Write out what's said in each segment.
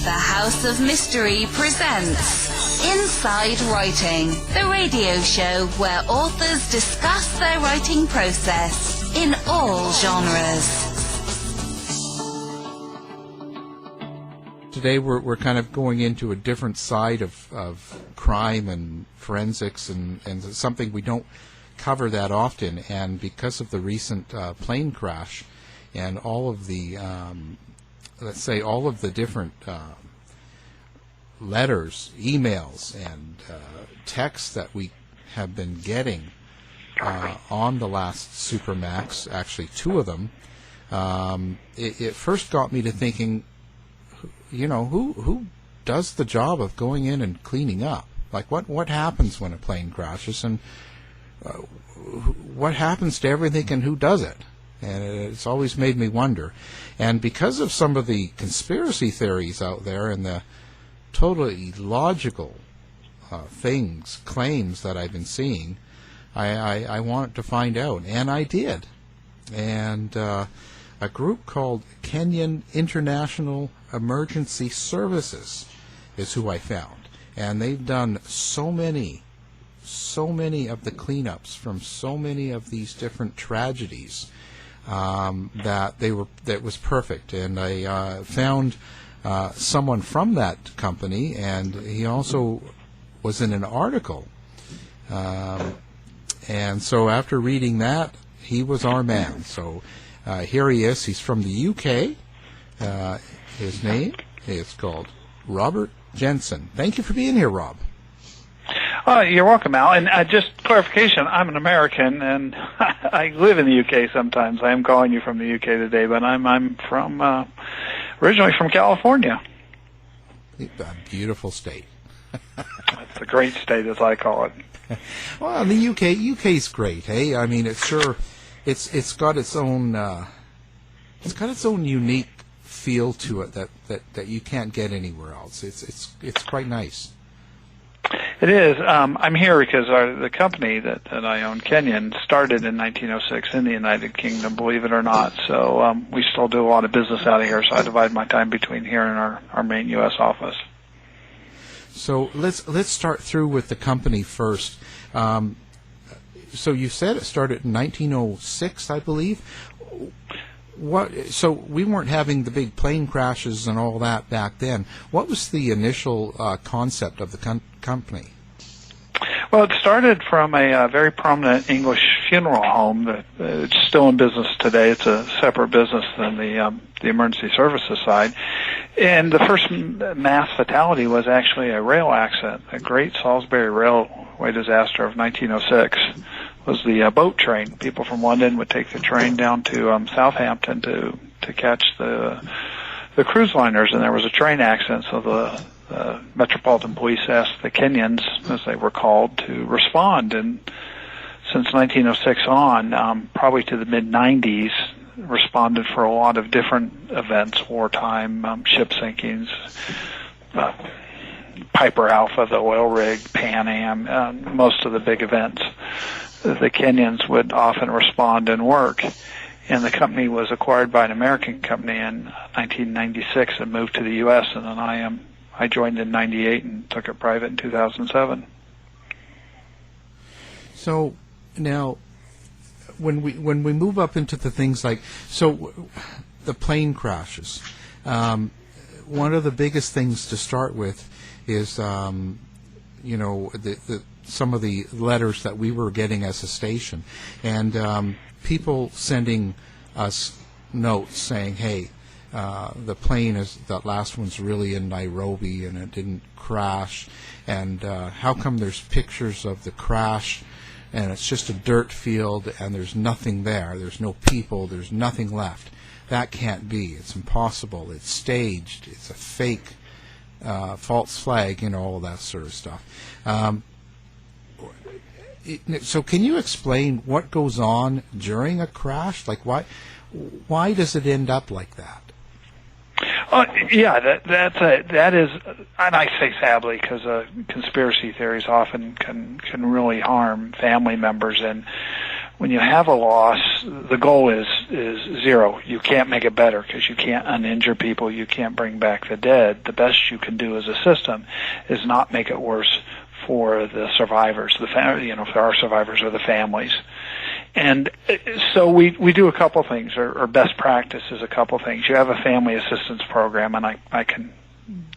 The House of Mystery presents Inside Writing, the radio show where authors discuss their writing process in all genres. Today we're kind of going into a different side of crime and forensics and something we don't cover that often. And because of the recent plane crash and all of the, let's say, all of the different letters, emails, and texts that we have been getting on the last Supermax, actually two of them, it first got me to thinking, you know, who does the job of going in and cleaning up? Like, what happens when a plane crashes, and what happens to everything, and who does it? And it's always made me wonder. And because of some of the conspiracy theories out there and the totally illogical claims that I've been seeing, I wanted to find out, and I did. And a group called Kenyan International Emergency Services is who I found. And they've done so many of the cleanups from so many of these different tragedies that was perfect. And I found someone from that company, and he also was in an article. And so after reading that, he was our man. So here he is. He's from the UK. His name is called Robert Jensen. Thank you for being here, Rob. You're welcome, Al. And just clarification, I'm an American, and I live in the UK sometimes. I am calling you from the UK today, but I'm from originally from California. A beautiful state. It's a great state, as I call it. Well, the UK's great, hey? I mean, it's got its own unique feel to it that you can't get anywhere else. It's quite nice. It is. I'm here because the company that I own, Kenyan, started in 1906 in the United Kingdom, believe it or not. So we still do a lot of business out of here, so I divide my time between here and our main U.S. office. So let's start through with the company first. So you said it started in 1906, I believe. So we weren't having the big plane crashes and all that back then. What was the initial concept of the company? Well, it started from a very prominent English funeral home that it's still in business today. It's a separate business than the emergency services side. And the first mass fatality was actually a rail accident. The Great Salisbury Railway disaster of 1906 was the boat train. People from London would take the train down to Southampton to catch the cruise liners, and there was a train accident, so the Metropolitan Police asked the Kenyans, as they were called, to respond. And since 1906 on, probably to the mid-90s, responded for a lot of different events, wartime, ship sinkings, Piper Alpha, the oil rig, Pan Am, most of the big events. The Kenyans would often respond and work. And the company was acquired by an American company in 1996 and moved to the U.S., and then I joined in 98 and took it private in 2007. So now, when we move up into the things like, so the plane crashes, one of the biggest things to start with is, you know, some of the letters that we were getting as a station, and people sending us notes saying, hey, the plane that last one's really in Nairobi and it didn't crash, and how come there's pictures of the crash and it's just a dirt field and there's nothing there, there's no people, there's nothing left. That can't be. It's impossible. It's staged. It's a fake false flag, you know, all that sort of stuff. So can you explain what goes on during a crash? Like, why does it end up like that? Yeah, that is, and I say sadly because conspiracy theories often can really harm family members. And when you have a loss, the goal is zero. You can't make it better because you can't uninjure people. You can't bring back the dead. The best you can do as a system is not make it worse for the survivors, if there are survivors, or the families. And so we do a couple things, or best practice is a couple things. You have a family assistance program, and I can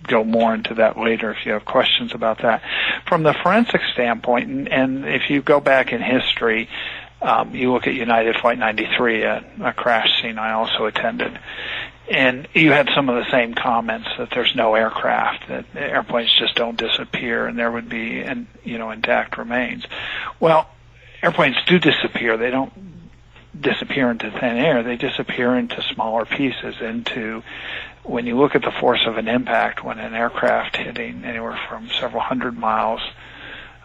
go more into that later if you have questions about that. From the forensic standpoint, and if you go back in history, you look at United Flight 93, a crash scene I also attended, and you had some of the same comments that there's no aircraft, that airplanes just don't disappear, and there would be intact remains. Well, airplanes do disappear. They don't disappear into thin air. They disappear into smaller pieces. When you look at the force of an impact, when an aircraft hitting anywhere from several hundred miles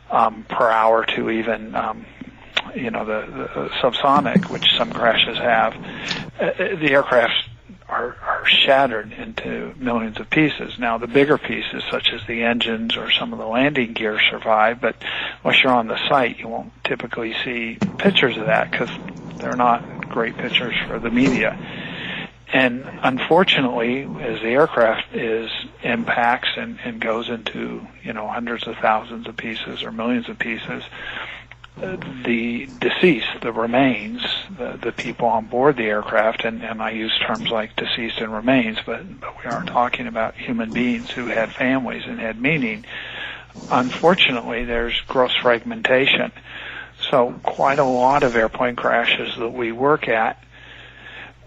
per hour to even the subsonic, which some crashes have, the aircraft are shattered into millions of pieces. Now, the bigger pieces, such as the engines or some of the landing gear, survive, but unless you're on the site, you won't typically see pictures of that because they're not great pictures for the media. And unfortunately, as the aircraft impacts and goes into hundreds of thousands of pieces or millions of pieces, the deceased, the remains, the people on board the aircraft, and I use terms like deceased and remains, but we aren't talking about human beings who had families and had meaning. Unfortunately, there's gross fragmentation. So quite a lot of airplane crashes that we work at,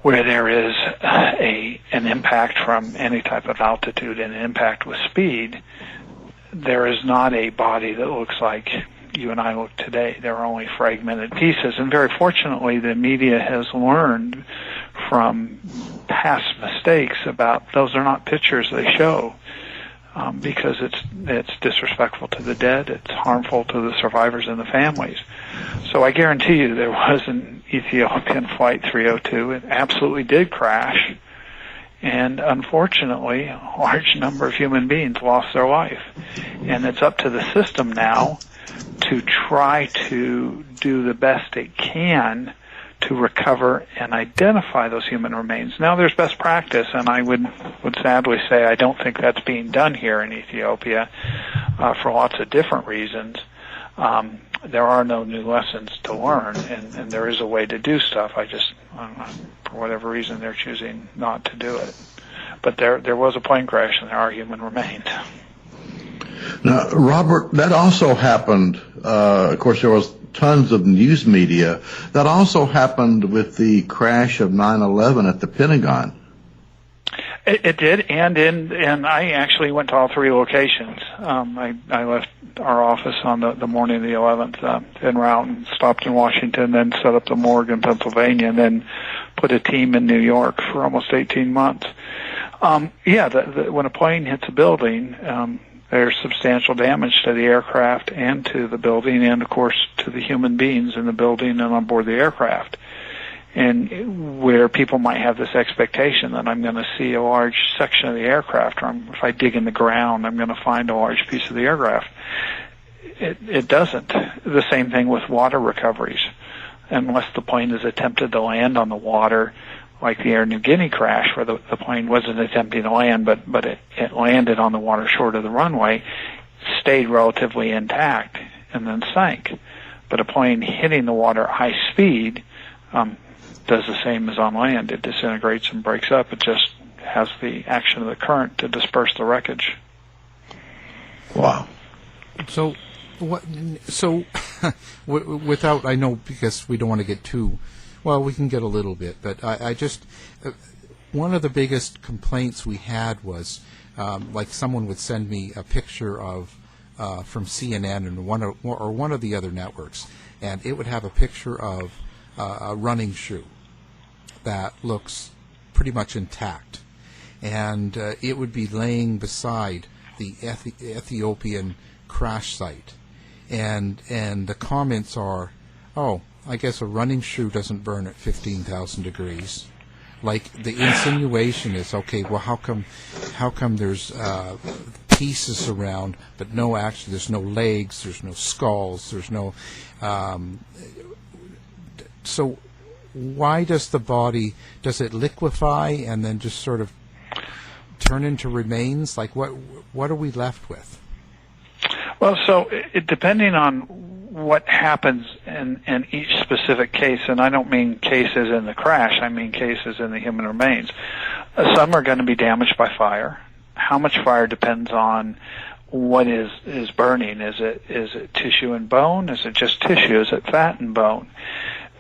where there is an impact from any type of altitude and an impact with speed, there is not a body that looks like you and I look today. There are only fragmented pieces, and very fortunately the media has learned from past mistakes about those are not pictures they show, because it's disrespectful to the dead, it's harmful to the survivors and the families. So I guarantee you there was an Ethiopian Flight 302. It absolutely did crash, and unfortunately a large number of human beings lost their life. And it's up to the system now to try to do the best it can to recover and identify those human remains. Now, there's best practice, and I would sadly say I don't think that's being done here in Ethiopia for lots of different reasons. There are no new lessons to learn, and there is a way to do stuff. For whatever reason, they're choosing not to do it. But there was a plane crash, and there are human remains. Now, Robert, that also happened, of course, there was tons of news media. That also happened with the crash of 9/11 at the Pentagon. It did, and I actually went to all three locations. I left our office on the morning of the 11th en route and stopped in Washington, then set up the morgue in Pennsylvania, and then put a team in New York for almost 18 months. When a plane hits a building, there's substantial damage to the aircraft and to the building, and of course to the human beings in the building and on board the aircraft. And where people might have this expectation that I'm going to see a large section of the aircraft, or if I dig in the ground, I'm going to find a large piece of the aircraft. It doesn't. The same thing with water recoveries. Unless the plane has attempted to land on the water, like the Air New Guinea crash, where the plane wasn't attempting to land, but it landed on the water short of the runway, stayed relatively intact, and then sank. But a plane hitting the water at high speed does the same as on land. It disintegrates and breaks up. It just has the action of the current to disperse the wreckage. Wow. So, without, I know, because we don't want to get too, well, we can get a little bit, but I just, one of the biggest complaints we had was, like someone would send me a picture of, from CNN and one of the other networks, and it would have a picture of a running shoe that looks pretty much intact, and it would be laying beside the Ethiopian crash site, and the comments are, oh, I guess a running shoe doesn't burn at 15,000 degrees. Like, the insinuation is, okay, well, how come there's pieces around, but no, actually, there's no legs, there's no skulls, there's no So why does the body, does it liquefy and then just sort of turn into remains? Like what are we left with? Well, so depending on what happens in each specific case, and I don't mean cases in the crash, I mean cases in the human remains. Some are going to be damaged by fire. How much fire depends on what is burning. Is it tissue and bone? Is it just tissue? Is it fat and bone?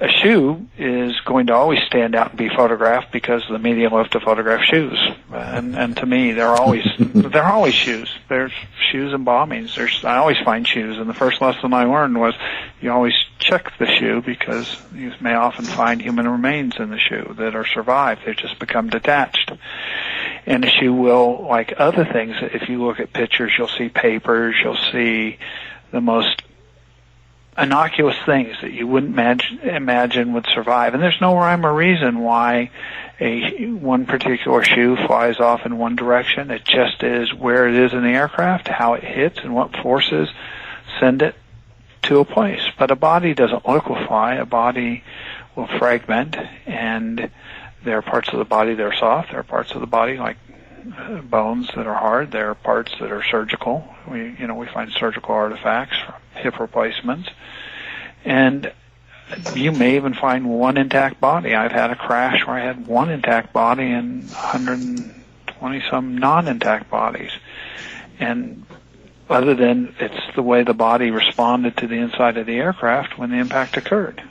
A shoe is going to always stand out and be photographed because the media love to photograph shoes. And to me, they're always shoes. There's shoes and bombings. I always find shoes. And the first lesson I learned was you always check the shoe because you may often find human remains in the shoe that are survived. They've just become detached. And a shoe will, like other things, if you look at pictures, you'll see papers, you'll see the most innocuous things that you wouldn't imagine would survive. And there's no rhyme or reason why one particular shoe flies off in one direction. It just is where it is in the aircraft, how it hits, and what forces send it to a place. But a body doesn't liquefy. A body will fragment, and there are parts of the body that are soft. There are parts of the body like bones that are hard. There are parts that are surgical. We find surgical artifacts from hip replacements. And you may even find one intact body. I've had a crash where I had one intact body and 120-some non-intact bodies. And other than it's the way the body responded to the inside of the aircraft when the impact occurred.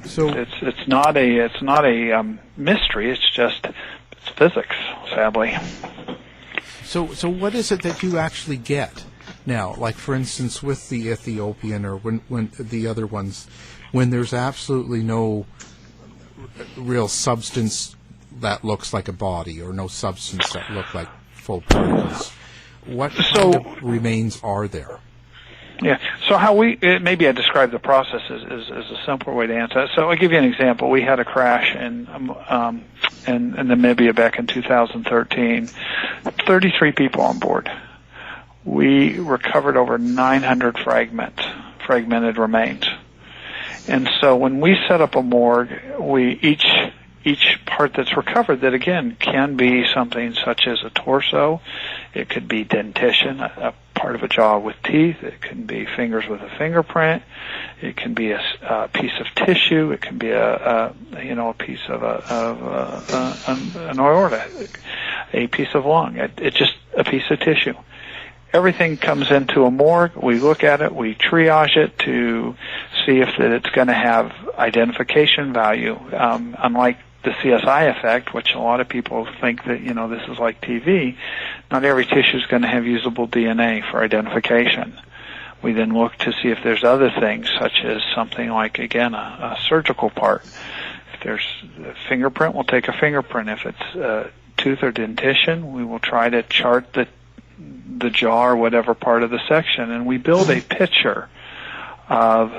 So it's not a mystery. It's physics, sadly. So what is it that you actually get now? Like, for instance, with the Ethiopian or when the other ones, when there's absolutely no real substance that looks like a body or no substance that look like full particles, what kind of remains are there? Yeah. So maybe I describe the process is a simpler way to answer that. So I'll give you an example. We had a crash in Namibia back in 2013. 33 people on board. We recovered over 900 fragmented remains. And so when we set up a morgue, each part that's recovered, that again can be something such as a torso, it could be dentition, a part of a jaw with teeth, it can be fingers with a fingerprint, it can be a piece of tissue, it can be a piece of an aorta, a piece of lung, it's just a piece of tissue. Everything comes into a morgue. We look at it. We triage it to see if it's going to have identification value. Unlike the CSI effect, which a lot of people think that, this is like TV, not every tissue is going to have usable DNA for identification. We then look to see if there's other things, such as something like, again, a surgical part. If there's a fingerprint, we'll take a fingerprint. If it's tooth or dentition, we will try to chart the jaw or whatever part of the section, and we build a picture of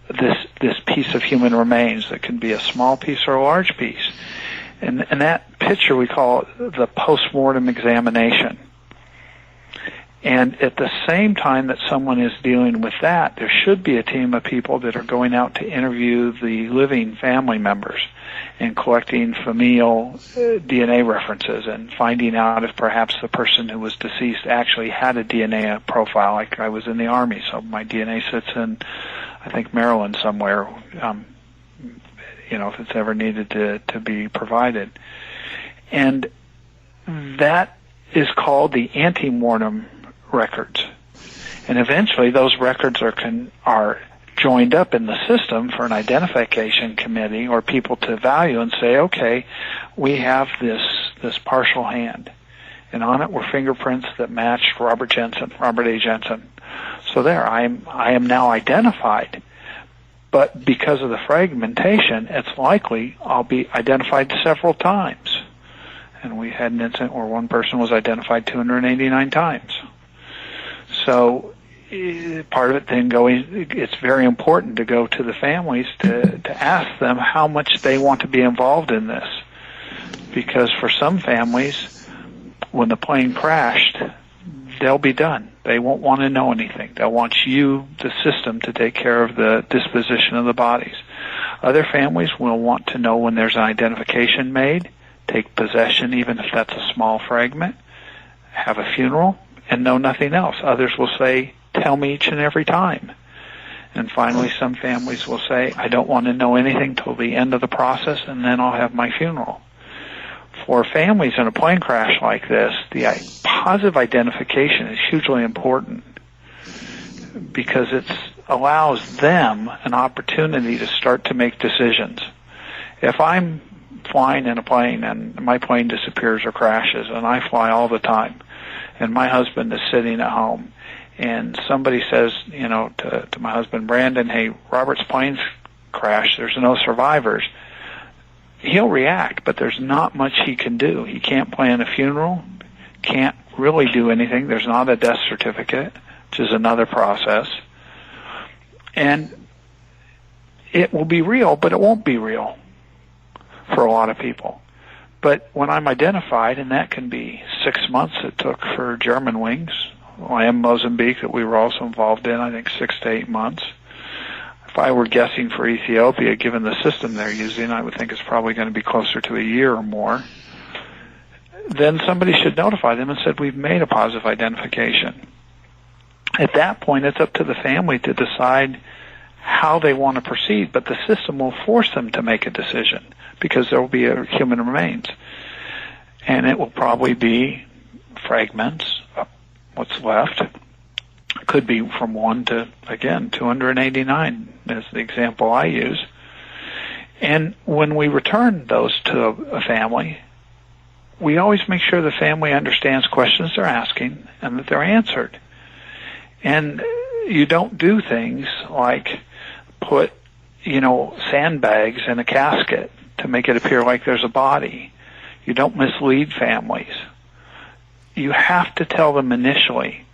this piece of human remains that can be a small piece or a large piece. And that picture we call the post-mortem examination. And at the same time that someone is dealing with that, there should be a team of people that are going out to interview the living family members and collecting familial DNA references and finding out if perhaps the person who was deceased actually had a DNA profile. Like I was in the Army, so my DNA sits in, I think, Maryland somewhere, if it's ever needed to be provided. And that is called the ante-mortem records. And eventually those records are joined up in the system for an identification committee or people to value and say, okay, we have this partial hand, and on it were fingerprints that matched Robert A. Jensen. So there, I am now identified. But because of the fragmentation, it's likely I'll be identified several times. And we had an incident where one person was identified 289 times. So part of it then it's very important to go to the families to ask them how much they want to be involved in this. Because for some families, when the plane crashed, they'll be done. They won't want to know anything. They'll want you, the system, to take care of the disposition of the bodies. Other families will want to know when there's an identification made, take possession even if that's a small fragment, have a funeral, and know nothing else. Others will say, tell me each and every time. And finally, some families will say, I don't want to know anything till the end of the process, and then I'll have my funeral. For families in a plane crash like this, the positive identification is hugely important because it allows them an opportunity to start to make decisions. If I'm flying in a plane and my plane disappears or crashes, and I fly all the time, and my husband is sitting at home, and somebody says, to my husband, Brandon, hey, Robert's plane's crashed, there's no survivors, he'll react, but there's not much he can do. He can't plan a funeral, can't really do anything. There's not a death certificate, which is another process. And it will be real, but it won't be real for a lot of people. But when I'm identified, and that can be 6 months it took for German wings, Mozambique that we were also involved in, I think 6 to 8 months. If I were guessing for Ethiopia, given the system they're using, I would think it's probably going to be closer to a year or more. Then somebody should notify them and said, we've made a positive identification. At that point, it's up to the family to decide how they want to proceed, but the system will force them to make a decision because there will be a human remains. And it will probably be fragments, what's left. Could be from 1 to, again, 289 is the example I use. And when we return those to a family, we always make sure the family understands questions they're asking and that they're answered. And you don't do things like put, sandbags in a casket to make it appear like there's a body. You don't mislead families. You have to tell them initially.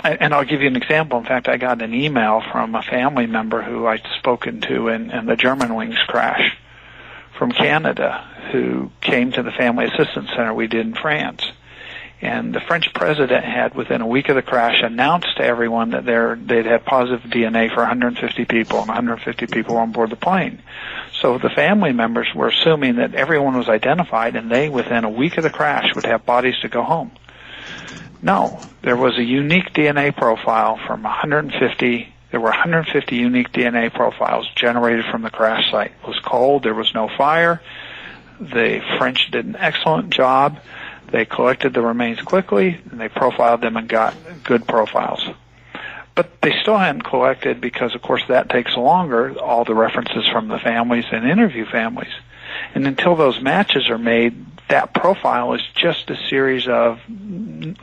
And I'll give you an example. In fact, I got an email from a family member who I'd spoken to in the Germanwings crash from Canada, who came to the Family Assistance Center we did in France. And the French president had, within a week of the crash, announced to everyone that they'd had positive DNA for 150 people, and 150 people on board the plane. So the family members were assuming that everyone was identified, and they, within a week of the crash, would have bodies to go home. No, there was a unique DNA profile from 150. There were 150 unique DNA profiles generated from the crash site. It was cold. There was no fire. The French did an excellent job. They collected the remains quickly, and they profiled them and got good profiles. But they still hadn't collected, because, of course, that takes longer, all the references from the families and interview families. And until those matches are made, that profile is just a series of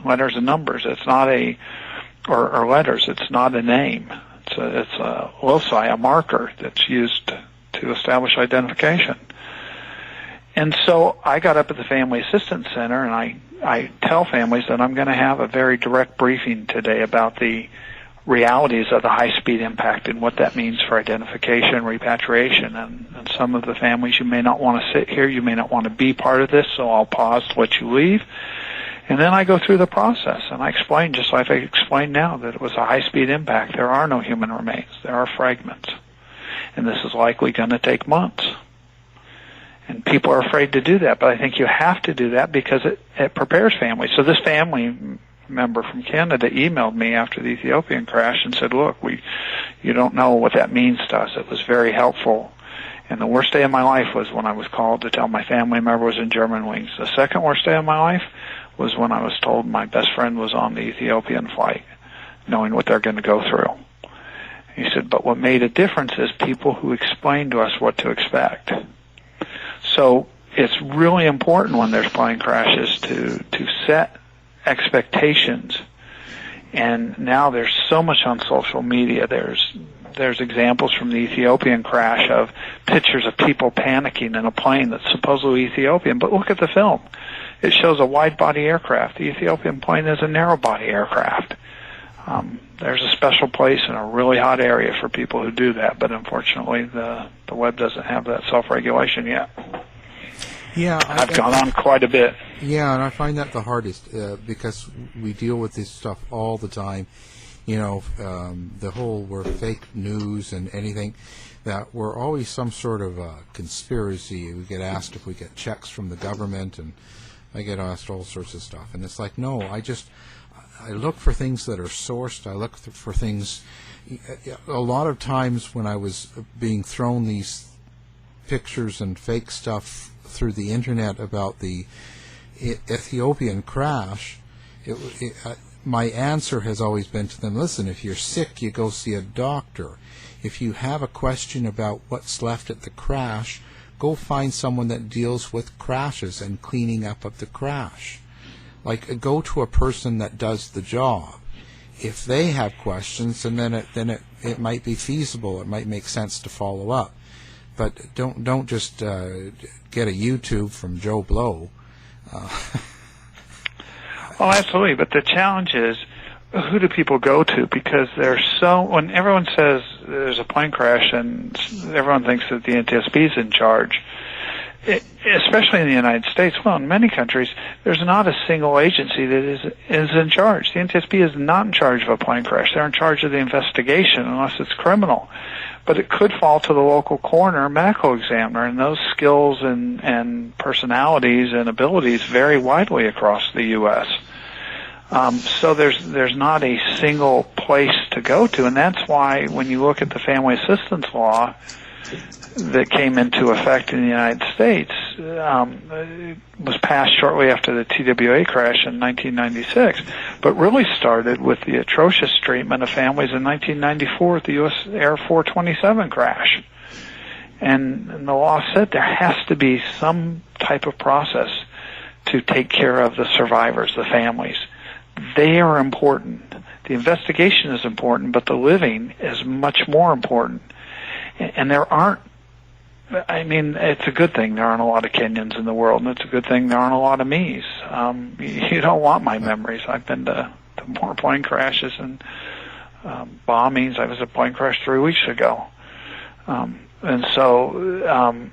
letters and numbers. It's not or letters. It's not a name. It's a loci, a marker that's used to establish identification. And so I got up at the Family Assistance Center, and I tell families that I'm going to have a very direct briefing today about the realities of the high-speed impact and what that means for identification, repatriation. And some of the families, you may not want to sit here, you may not want to be part of this, so I'll pause to let you leave. And then I go through the process, and I explain, just like I explained now, that it was a high-speed impact. There are no human remains. There are fragments. And this is likely going to take months. And people are afraid to do that, but I think you have to do that because it prepares families. So this family member from Canada emailed me after the Ethiopian crash and said, look, you don't know what that means to us. It was very helpful. And the worst day of my life was when I was called to tell my family member was in Germanwings. The second worst day of my life was when I was told my best friend was on the Ethiopian flight, knowing what they're going to go through. He said, but what made a difference is people who explained to us what to expect. So it's really important when there's plane crashes to set expectations. And now there's so much on social media. There's examples from the Ethiopian crash of pictures of people panicking in a plane that's supposedly Ethiopian. But look at the film. It shows a wide-body aircraft. The Ethiopian plane is a narrow-body aircraft. There's a special place in a really hot area for people who do that, but unfortunately the web doesn't have that self-regulation yet. Yeah, I've gone on quite a bit. Yeah, and I find that the hardest because we deal with this stuff all the time. The whole we're fake news and anything, that we're always some sort of conspiracy. We get asked if we get checks from the government, and I get asked all sorts of stuff. And it's like, no, I look for things that are sourced. I look for things. A lot of times when I was being thrown these pictures and fake stuff through the internet about the Ethiopian crash, my answer has always been to them, listen, if you're sick, you go see a doctor. If you have a question about what's left at the crash, go find someone that deals with crashes and cleaning up of the crash. Like, go to a person that does the job. If they have questions, and then it might be feasible. It might make sense to follow up. But don't just get a YouTube from Joe Blow. Oh, absolutely. But the challenge is, who do people go to? Because when everyone says there's a plane crash and everyone thinks that the NTSB is in charge, especially in the United States, well, in many countries, there's not a single agency that is in charge. The NTSB is not in charge of a plane crash. They're in charge of the investigation unless it's criminal. But it could fall to the local coroner or medical examiner, and those skills and personalities and abilities vary widely across the U.S. So there's not a single place to go to, and that's why when you look at the family assistance law that came into effect in the United States, it was passed shortly after the TWA crash in 1996, but really started with the atrocious treatment of families in 1994 at the U.S. Air 427 crash. And the law said there has to be some type of process to take care of the survivors, the families. They are important. The investigation is important, but the living is much more important. And it's a good thing there aren't a lot of Kenyans in the world, and it's a good thing there aren't a lot of me's. You don't want my memories. I've been to more plane crashes and bombings. I was at a plane crash 3 weeks ago. And so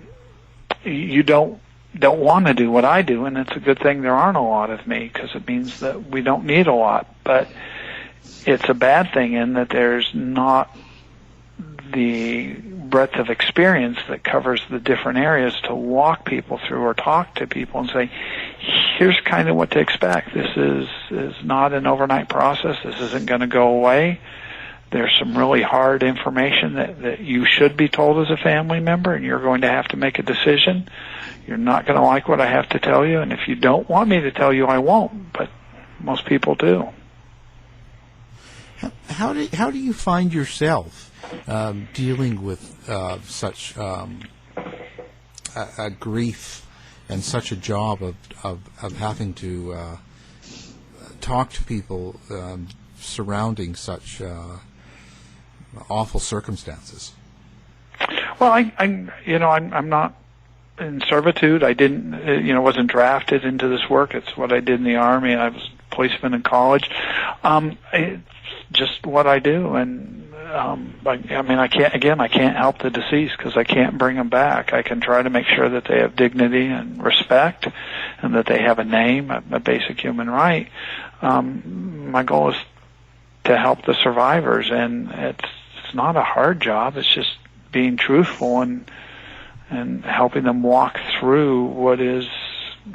you don't want to do what I do, and it's a good thing there aren't a lot of me, because it means that we don't need a lot. But it's a bad thing in that there's not the breadth of experience that covers the different areas to walk people through or talk to people and say, here's kind of what to expect. This is not an overnight process. This isn't going to go away. There's some really hard information that you should be told as a family member, and you're going to have to make a decision. You're not going to like what I have to tell you, and if you don't want me to tell you, I won't, but most people do. How do you find yourself dealing with such a grief and such a job of having to talk to people surrounding such awful circumstances? Well, I'm not in servitude. I didn't, wasn't drafted into this work. It's what I did in the Army. I was a policeman in college. It's just what I do, and I can't help the deceased because I can't bring them back. I can try to make sure that they have dignity and respect, and that they have a name, a basic human right. My goal is to help the survivors, and it's not a hard job. It's just being truthful and helping them walk through what is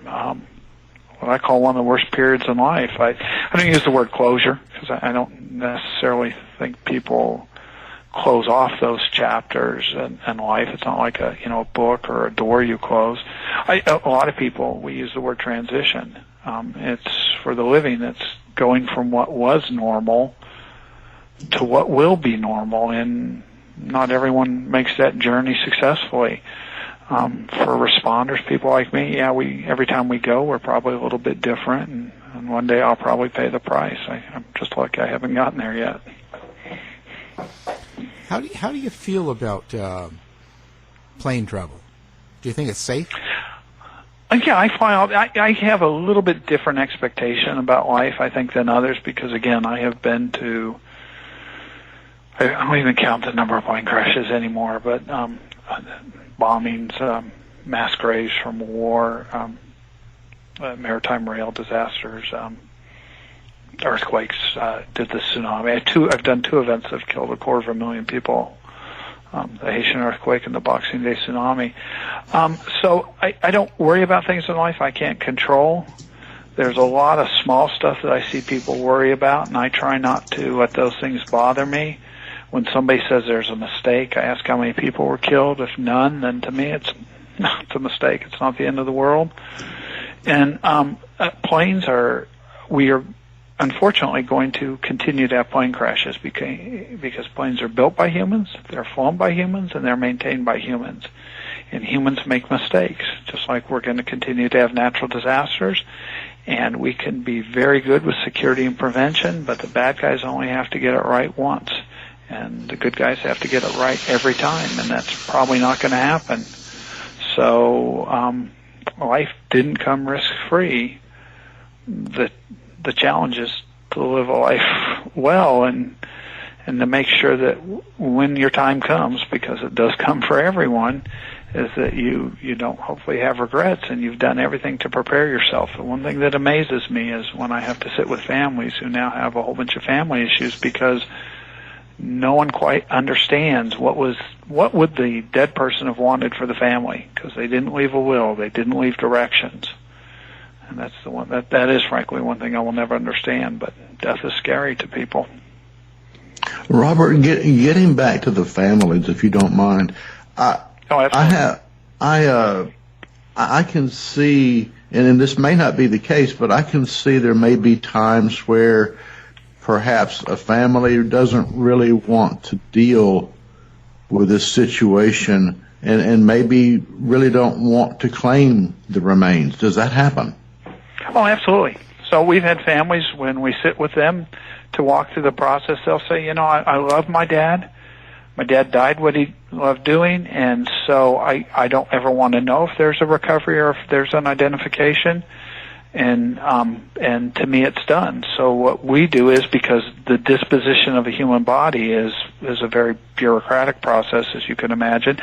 what I call one of the worst periods in life. I don't use the word closure because I don't necessarily think people close off those chapters in life. It's not like a book or a door you close. A lot of people, we use the word transition. It's for the living. It's going from what was normal to what will be normal, and not everyone makes that journey successfully. For responders, people like me, every time we go, we're probably a little bit different, and one day I'll probably pay the price. I'm just lucky I haven't gotten there yet. How do you feel about plane travel? Do you think it's safe? Yeah, I have a little bit different expectation about life, I think, than others, because again, I have been to, I don't even count the number of plane crashes anymore, but bombings, mass graves from war, maritime rail disasters, earthquakes, did the tsunami. I've done 2 events that have killed 250,000 people. The Haitian Earthquake and the Boxing Day Tsunami. So I don't worry about things in life I can't control. There's a lot of small stuff that I see people worry about, and I try not to let those things bother me. When somebody says there's a mistake, I ask how many people were killed. If none, then to me it's a mistake. It's not the end of the world. And we are unfortunately going to continue to have plane crashes because planes are built by humans, they're flown by humans, and they're maintained by humans. And humans make mistakes, just like we're going to continue to have natural disasters. And we can be very good with security and prevention, but the bad guys only have to get it right once. And the good guys have to get it right every time, and that's probably not going to happen. So life didn't come risk-free. The challenge is to live a life well and to make sure that when your time comes, because it does come for everyone, is that you don't hopefully have regrets and you've done everything to prepare yourself. The one thing that amazes me is when I have to sit with families who now have a whole bunch of family issues because no one quite understands what would the dead person have wanted for the family, because they didn't leave a will, they didn't leave directions. And that's the one that is frankly one thing I will never understand, but death is scary to people. Robert, getting back to the families, if you don't mind, I can see, and this may not be the case, but I can see there may be times where perhaps a family doesn't really want to deal with this situation and maybe really don't want to claim the remains. Does that happen? Oh, absolutely. So we've had families, when we sit with them to walk through the process, they'll say, I love my dad. My dad died what he loved doing, and so I don't ever want to know if there's a recovery or if there's an identification. And to me it's done. So what we do is, because the disposition of a human body is a very bureaucratic process, as you can imagine,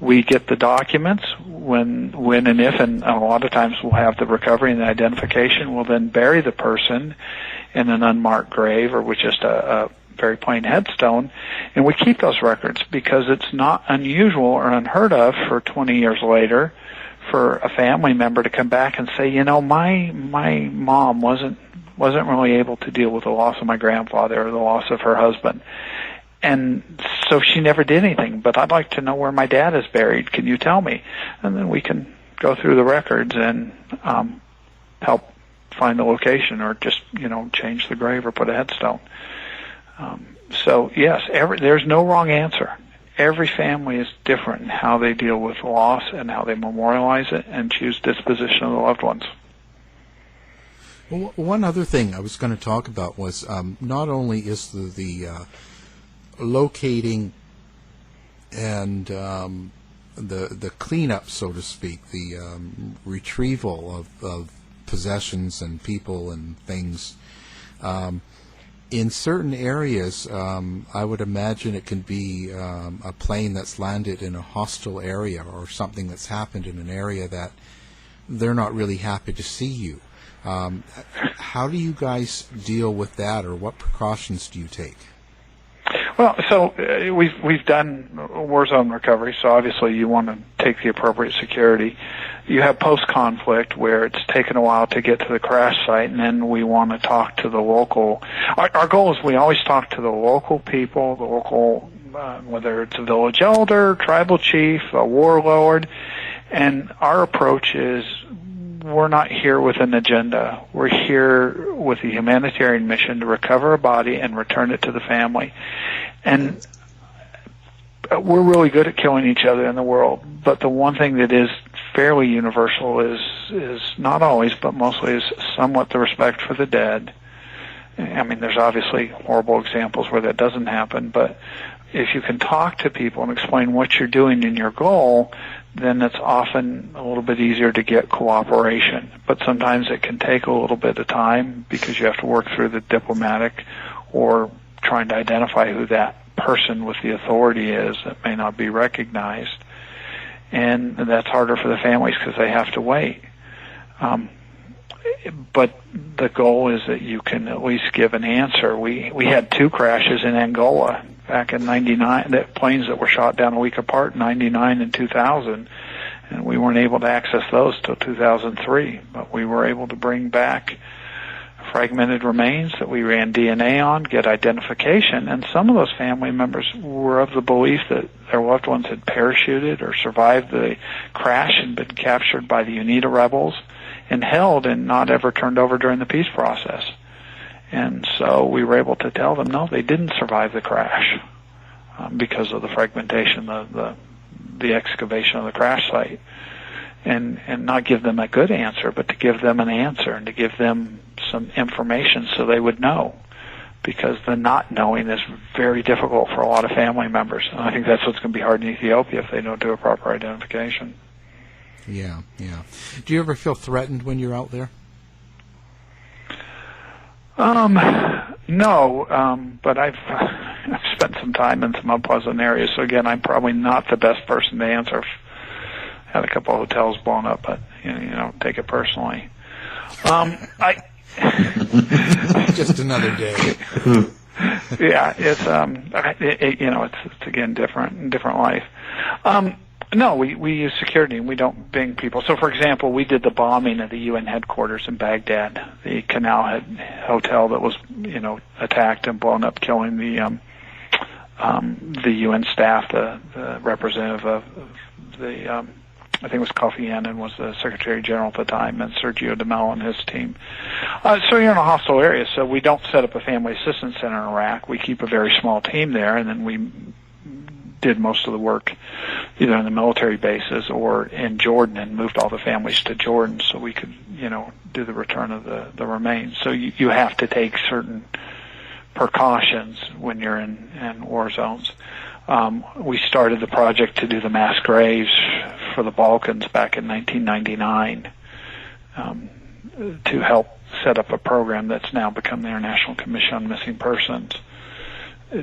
we get the documents when and if, and a lot of times we'll have the recovery and the identification. We'll then bury the person in an unmarked grave or with just a very plain headstone, and we keep those records because it's not unusual or unheard of for 20 years later for a family member to come back and say, my mom wasn't really able to deal with the loss of my grandfather or the loss of her husband, and so she never did anything, but I'd like to know where my dad is buried. Can you tell me? And then we can go through the records and help find the location, or just change the grave or put a headstone. So yes, there's no wrong answer. Every family is different in how they deal with loss and how they memorialize it and choose disposition of the loved ones. Well, one other thing I was going to talk about was not only is the locating and the cleanup, so to speak, the retrieval of possessions and people and things. In certain areas, I would imagine it can be a plane that's landed in a hostile area or something that's happened in an area that they're not really happy to see you. How do you guys deal with that, or what precautions do you take? Well, so we've done war zone recovery, so obviously you want to take the appropriate security. You have post-conflict where it's taken a while to get to the crash site, and then we want to talk to the local. Our goal is we always talk to the local people, the local, whether it's a village elder, tribal chief, a warlord, and our approach is we're not here with an agenda. We're here with a humanitarian mission to recover a body and return it to the family. And we're really good at killing each other in the world, but the one thing that is fairly universal is not always, but mostly, is somewhat the respect for the dead. I mean, there's obviously horrible examples where that doesn't happen, but if you can talk to people and explain what you're doing in your goal, then it's often a little bit easier to get cooperation. But sometimes it can take a little bit of time because you have to work through the diplomatic or trying to identify who that person with the authority is that may not be recognized. and that's harder for the families because they have to wait. But the goal is that you can at least give an answer. We had 2 crashes in Angola back in '99, that planes that were shot down a week apart, '99 and 2000, and we weren't able to access those till 2003. But we were able to bring back fragmented remains that we ran DNA on, get identification, and some of those family members were of the belief that their loved ones had parachuted or survived the crash and been captured by the UNITA rebels and held and not ever turned over during the peace process. And so we were able to tell them, no, they didn't survive the crash because of the fragmentation, the excavation of the crash site, and not give them a good answer, but to give them an answer and to give them some information so they would know, because the not knowing is very difficult for a lot of family members. And I think that's what's going to be hard in Ethiopia if they don't do a proper identification. Yeah. Do you ever feel threatened when you're out there? No, but I've spent some time in some unpleasant areas. So again, I'm probably not the best person to answer. I've had a couple of hotels blown up, but take it personally. Just another day. Yeah, it's it's again different life. No, we use security and we don't bing people. So, for example, we did the bombing of the UN headquarters in Baghdad, the Canal Hotel that was, attacked and blown up, killing the UN staff, the representative of the, I think it was Kofi Annan was the Secretary General at the time, and Sergio de Mello and his team. So you're in a hostile area, so we don't set up a family assistance center in Iraq. We keep a very small team there, and then we did most of the work either on the military bases or in Jordan and moved all the families to Jordan so we could, do the return of the remains. So you have to take certain precautions when you're in war zones. We started the project to do the mass graves for the Balkans back in 1999 to help set up a program that's now become the International Commission on Missing Persons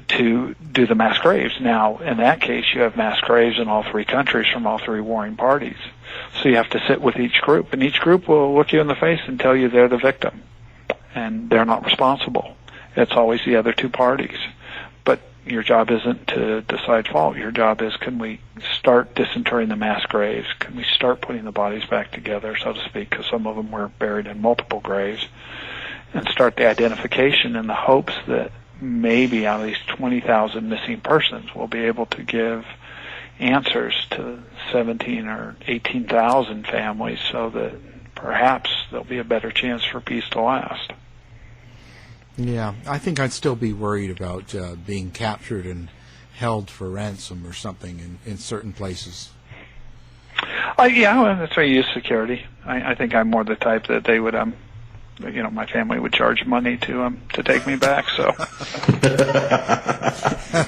to do the mass graves. Now, in that case, you have mass graves in all 3 countries from all 3 warring parties. So you have to sit with each group, and each group will look you in the face and tell you they're the victim, and they're not responsible. It's always the other 2 parties. But your job isn't to decide fault. Your job is, can we start disinterring the mass graves? Can we start putting the bodies back together, so to speak, because some of them were buried in multiple graves, and start the identification in the hopes that maybe out of these 20,000 missing persons we'll be able to give answers to 17 or 18,000 families so that perhaps there'll be a better chance for peace to last. Yeah, I think I'd still be worried about being captured and held for ransom or something in certain places. Yeah, that's why you use security. I think I'm more the type that they would my family would charge money to take me back. So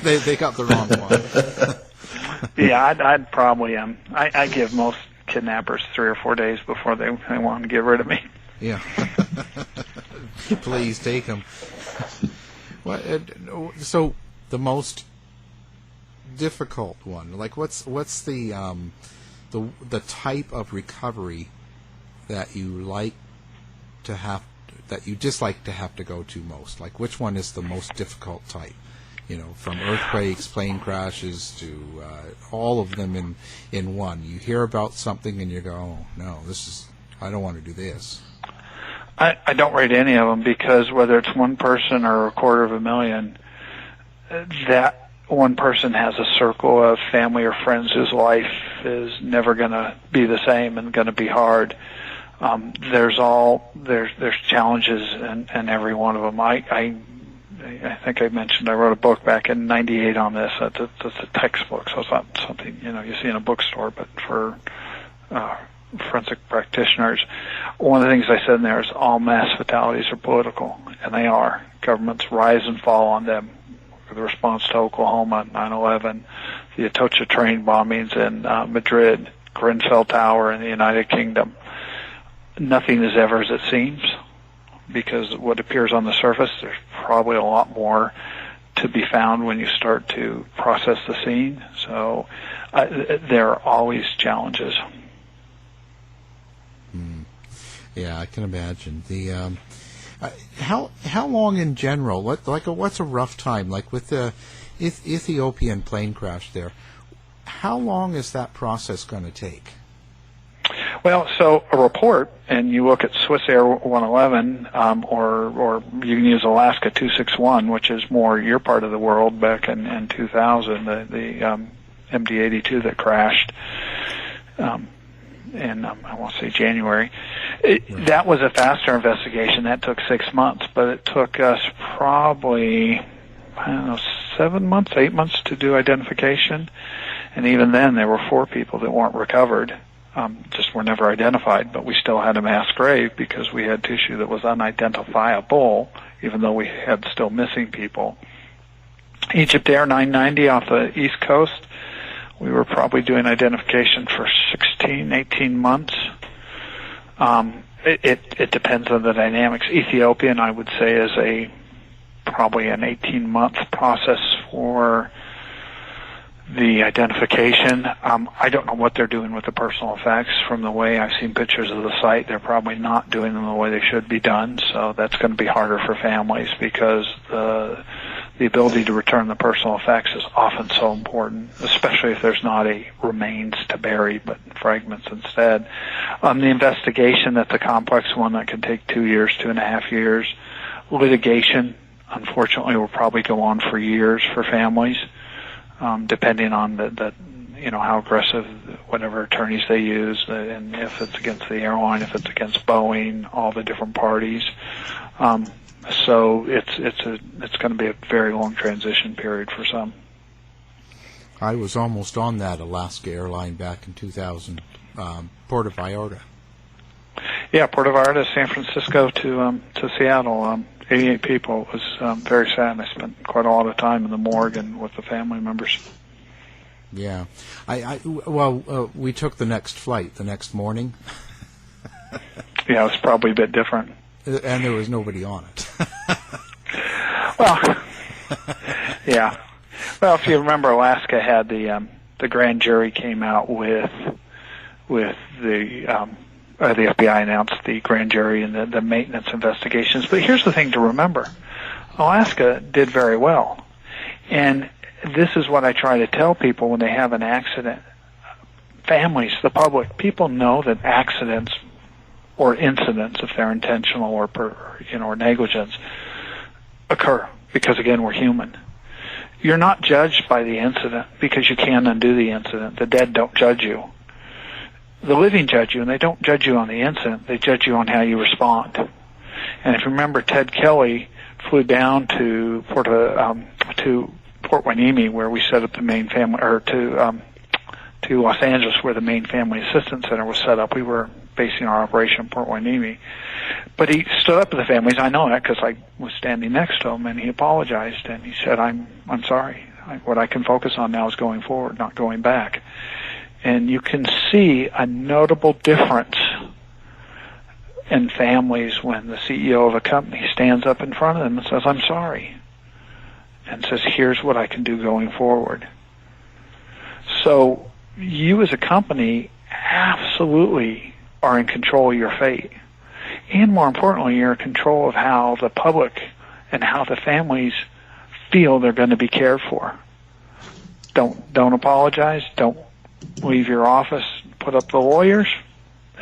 they got the wrong one. Yeah, I'd probably I give most kidnappers 3 or 4 days before they want to get rid of me. Yeah. Please take them. So the most difficult one, like what's the type of recovery that you like to have, that you dislike to have to go to most? Like, which one is the most difficult type? From earthquakes, plane crashes, to all of them in one. You hear about something and you go, oh, no, I don't want to do this. I don't rate any of them, because whether it's one person or 250,000, that one person has a circle of family or friends whose life is never going to be the same and going to be hard. There's challenges in every one of them. I think I mentioned I wrote a book back in '98 on this. It's a textbook, so it's not something you see in a bookstore, but for forensic practitioners. One of the things I said in there is all mass fatalities are political, and they are. Governments rise and fall on them. The response to Oklahoma, 9/11, the Atocha train bombings in Madrid, Grenfell Tower in the United Kingdom. Nothing is ever as it seems, because what appears on the surface, there's probably a lot more to be found when you start to process the scene. So there are always challenges. Yeah, I can imagine. The how long in general? What's a rough time? Like with the Ethiopian plane crash there, how long is that process going to take? Well, so a report, and you look at Swiss Air 111, or you can use Alaska 261, which is more your part of the world back in 2000, the MD-82 that crashed in, I want to say January. That was a faster investigation. That took 6 months, but it took us probably, 7 months, 8 months to do identification. And even then, there were 4 people that weren't recovered. Just were never identified, but we still had a mass grave because we had tissue that was unidentifiable, even though we had still missing people. Egypt Air 990 off the East Coast, we were probably doing identification for 16, 18 months. It depends on the dynamics. Ethiopian, I would say, is probably an 18-month process for the identification. I don't know what they're doing with the personal effects. From the way I've seen pictures of the site, they're probably not doing them the way they should be done, so that's going to be harder for families because the ability to return the personal effects is often so important, especially if there's not a remains to bury, but fragments instead. The investigation, that's a complex one that can take 2 years, 2.5 years. Litigation, unfortunately, will probably go on for years for families. Depending on the how aggressive whatever attorneys they use, and if it's against the airline, if it's against Boeing, all the different parties. So it's going to be a very long transition period for some. I was almost on that Alaska airline back in 2000, Puerto Vallarta. Yeah, Puerto Vallarta, San Francisco to Seattle. 88 people. It was very sad. I spent quite a lot of time in the morgue and with the family members. Yeah. We took the next flight the next morning. Yeah, it was probably a bit different. And there was nobody on it. Well, yeah. Well, if you remember, Alaska had the grand jury came out with the FBI announced the grand jury and the maintenance investigations. But here's the thing to remember. Alaska did very well. And this is what I try to tell people when they have an accident. Families, the public, people know that accidents or incidents, if they're intentional or negligence, occur because, again, we're human. You're not judged by the incident because you can't undo the incident. The dead don't judge you. The living judge you, and they don't judge you on the incident. They judge you on how you respond. And if you remember, Ted Kelly flew down to Port Hueneme, where we set up the main family, or to Los Angeles, where the main family assistance center was set up. We were basing our operation in Port Hueneme. But he stood up to the families. I know that because I was standing next to him, and he apologized, and he said, I'm sorry. What I can focus on now is going forward, not going back. And you can see a notable difference in families when the CEO of a company stands up in front of them and says, I'm sorry, and says, here's what I can do going forward. So you as a company absolutely are in control of your fate. And more importantly, you're in control of how the public and how the families feel they're going to be cared for. Don't apologize. Don't leave your office, put up the lawyers.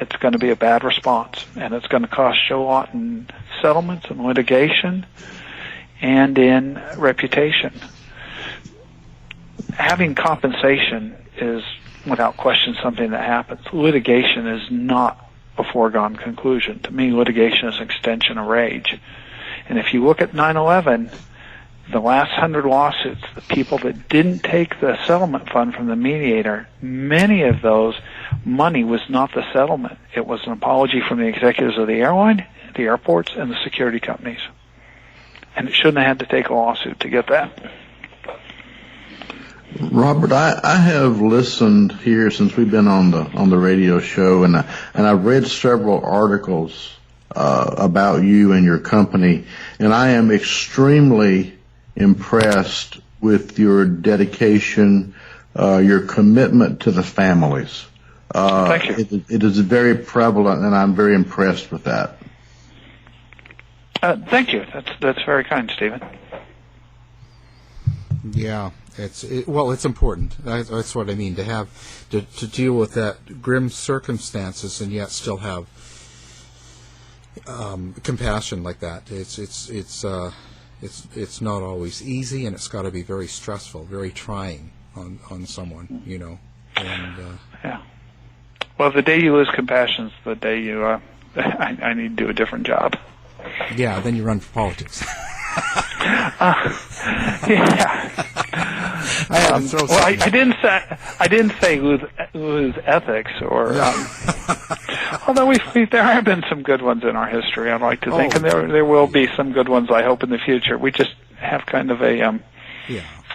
It's going to be a bad response, and it's going to cost you a lot in settlements and litigation and in reputation. Having compensation is, without question, something that happens. Litigation is not a foregone conclusion. To me, litigation is an extension of rage. And if you look at 9/11, the last 100 lawsuits, the people that didn't take the settlement fund from the mediator, many of those money was not the settlement. It was an apology from the executives of the airline, the airports, and the security companies. And it shouldn't have had to take a lawsuit to get that. Robert, I have listened here since we've been on the radio show, and I've read several articles about you and your company, and I am extremely impressed with your dedication, your commitment to the families. Thank you. It is very prevalent, and I'm very impressed with that. Thank you. That's very kind, Stephen. Yeah, it's important. That's what I mean, to deal with that grim circumstances and yet still have compassion like that. It's not always easy, and it's got to be very stressful, very trying on someone, you know. And yeah. Well, the day you lose compassion is the day you I need to do a different job. Yeah, then you run for politics. Yeah. I didn't say lose ethics or. Although there have been some good ones in our history, I'd like to think, and there will be some good ones, I hope, in the future. We just have kind of a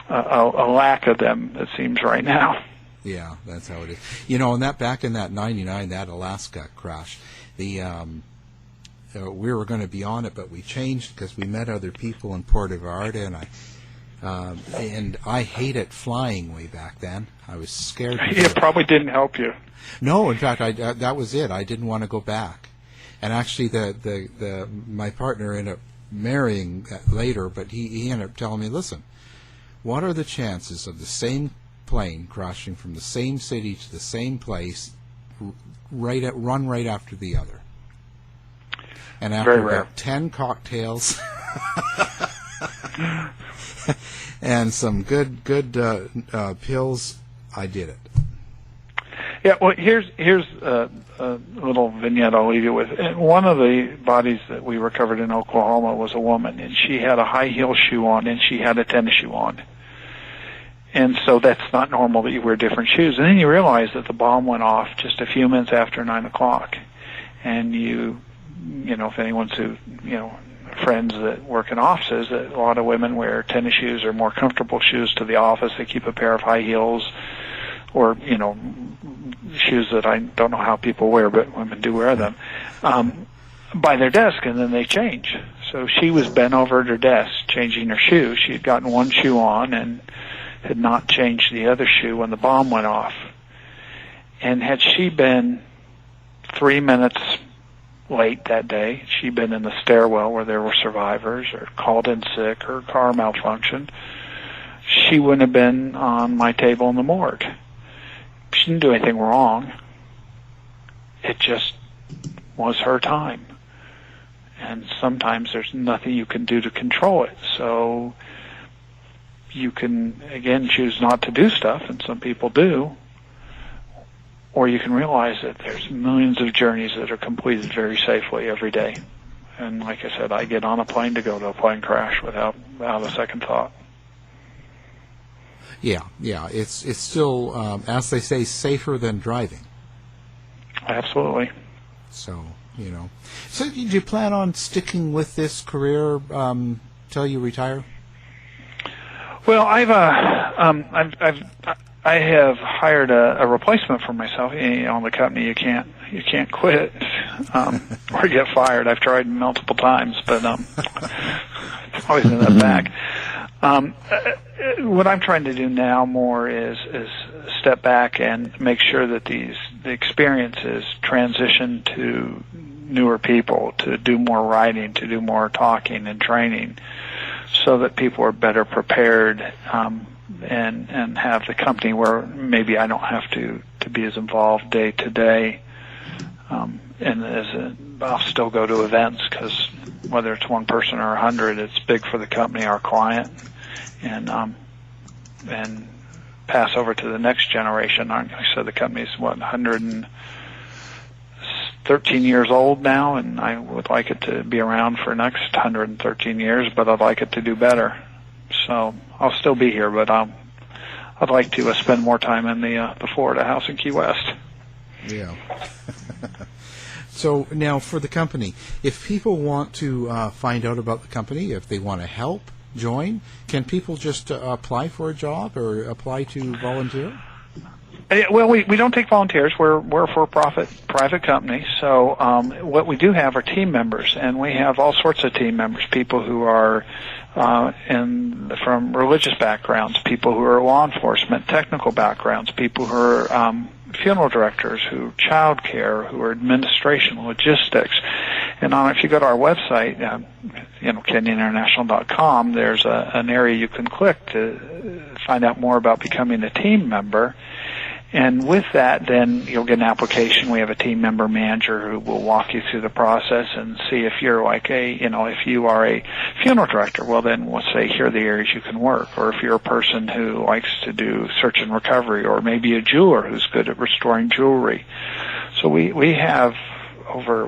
lack of them, it seems, right now. Yeah, that's how it is. You know, and back in that '99, that Alaska crash, we were going to be on it, but we changed because we met other people in Puerto Vallarta, and I hated flying way back then. I was scared. It probably didn't help you. No, in fact, that was it. I didn't want to go back. And actually, my partner ended up marrying later, but he ended up telling me, listen, what are the chances of the same plane crashing from the same city to the same place, run right after the other? And after about 10 cocktails and some good pills, I did it. Yeah, well, here's a little vignette I'll leave you with. One of the bodies that we recovered in Oklahoma was a woman, and she had a high heel shoe on, and she had a tennis shoe on. And so that's not normal that you wear different shoes. And then you realize that the bomb went off just a few minutes after 9 o'clock. And you know, if anyone's friends that work in offices, a lot of women wear tennis shoes or more comfortable shoes to the office. They keep a pair of high heels or, shoes that I don't know how people wear, but women do wear them, by their desk, and then they change. So she was bent over at her desk changing her shoe. She had gotten one shoe on and had not changed the other shoe when the bomb went off. And had she been 3 minutes late that day, she'd been in the stairwell where there were survivors or called in sick or car malfunction, she wouldn't have been on my table in the morgue. She didn't do anything wrong. It just was her time. And sometimes there's nothing you can do to control it. So you can, again, choose not to do stuff, and some people do. Or you can realize that there's millions of journeys that are completed very safely every day. And like I said, I get on a plane to go to a plane crash without a second thought. Yeah, it's still, as they say, safer than driving. Absolutely. So, So do you plan on sticking with this career till you retire? Well, I have hired a replacement for myself. On the company, you can't quit or get fired. I've tried multiple times, but it's always end up back. What I'm trying to do now more is step back and make sure that the experiences transition to newer people, to do more writing, to do more talking and training, so that people are better prepared and have the company where maybe I don't have to be as involved day to day. I'll still go to events because whether it's one person or 100, it's big for the company, our client, and pass over to the next generation. Like I said, the company's 113 years old now, and I would like it to be around for the next 113 years, but I'd like it to do better. So I'll still be here, but I'd like to spend more time in the Florida house in Key West. Yeah. So now for the company, if people want to find out about the company, if they want to help, join, can people just apply for a job or apply to volunteer? Well, we don't take volunteers. We're a for-profit private company. So what we do have are team members, and we have all sorts of team members. People who are from religious backgrounds, people who are law enforcement, technical backgrounds, people who are funeral directors, who child care, who are administration, logistics. And if you go to our website, KenyaInternational.com, there's an area you can click to find out more about becoming a team member. And with that, then you'll get an application. We have a team member manager who will walk you through the process and see if you're if you are a funeral director, well then we'll say here are the areas you can work. Or if you're a person who likes to do search and recovery, or maybe a jeweler who's good at restoring jewelry. So we have over,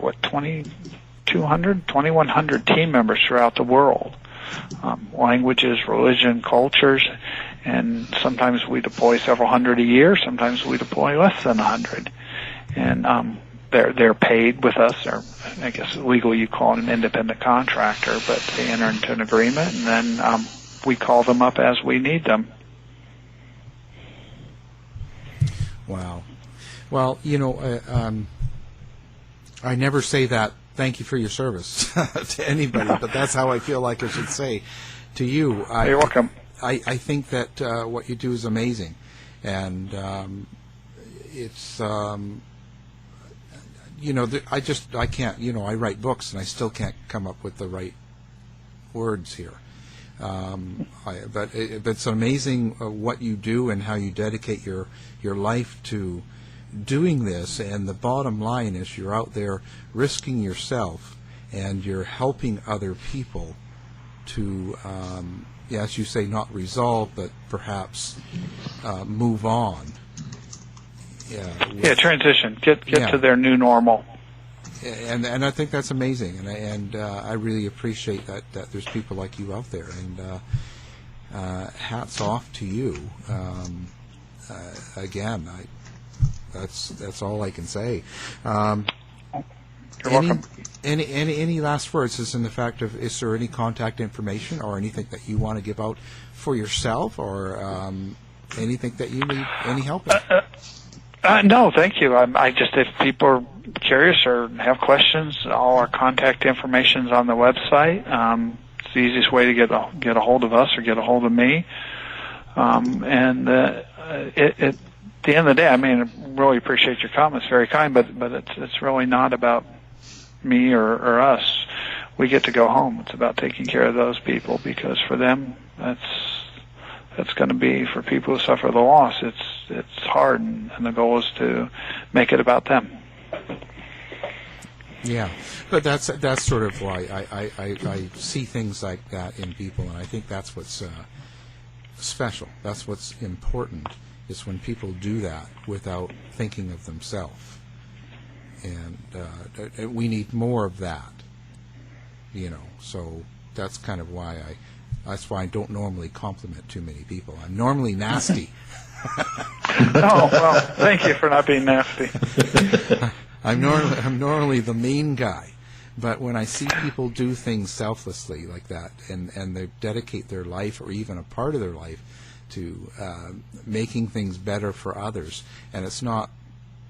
2,100 team members throughout the world. Languages, religion, cultures. And sometimes we deploy several hundred a year. Sometimes we deploy less than 100. And they're paid with us, or I guess legally you call it an independent contractor, but they enter into an agreement, and then we call them up as we need them. Wow. Well, I never say that. Thank you for your service to anybody, but that's how I feel like I should say to you. You're welcome. I think that what you do is amazing, and it's I can't I write books and I still can't come up with the right words here. But it's amazing what you do and how you dedicate your life to doing this. And the bottom line is you're out there risking yourself and you're helping other people to. As you say, not resolve, but perhaps move on. Transition. Get to their new normal. And I think that's amazing, and I really appreciate that there's people like you out there, and hats off to you. Again, that's all I can say. You're welcome. Any last words? Is there any contact information or anything that you want to give out for yourself, or anything that you need any help with? No, thank you. If people are curious or have questions, all our contact information is on the website. It's the easiest way to get a hold of us or get a hold of me. At the end of the day, I really appreciate your comments. Very kind, but it's really not about me or us. We get to go home. It's about taking care of those people, because for them, that's going to be, for people who suffer the loss, it's hard, and the goal is to make it about them. Yeah, but that's sort of why I see things like that in people, and I think that's what's special. That's what's important, is when people do that without thinking of themselves. And we need more of that, so that's kind of why I don't normally compliment too many people. I'm normally nasty. Oh, well, thank you for not being nasty. I'm normally the mean guy, but when I see people do things selflessly like that, and they dedicate their life, or even a part of their life, to making things better for others, and it's not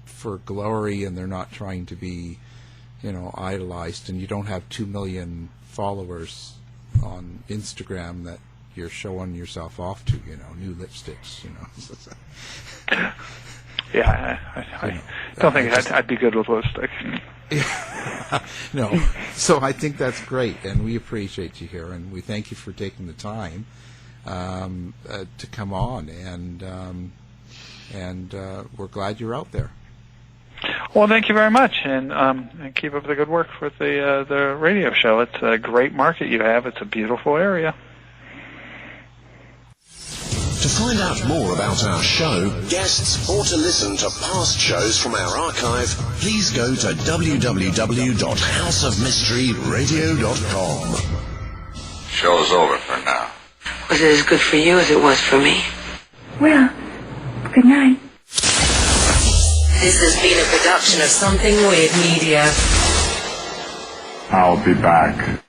for glory, and they're not trying to be, idolized, and you don't have 2 million followers on Instagram that you're showing yourself off to, new lipsticks, Yeah, I don't think I'd be good with lipstick. No, so I think that's great, and we appreciate you here, and we thank you for taking the time to come on, and we're glad you're out there. Well, thank you very much, and keep up the good work with the radio show. It's a great market you have. It's a beautiful area. To find out more about our show, guests, or to listen to past shows from our archive, please go to www.houseofmysteryradio.com. Show's over for now. Was it as good for you as it was for me? Well, good night. This has been a production of Something Weird Media. I'll be back.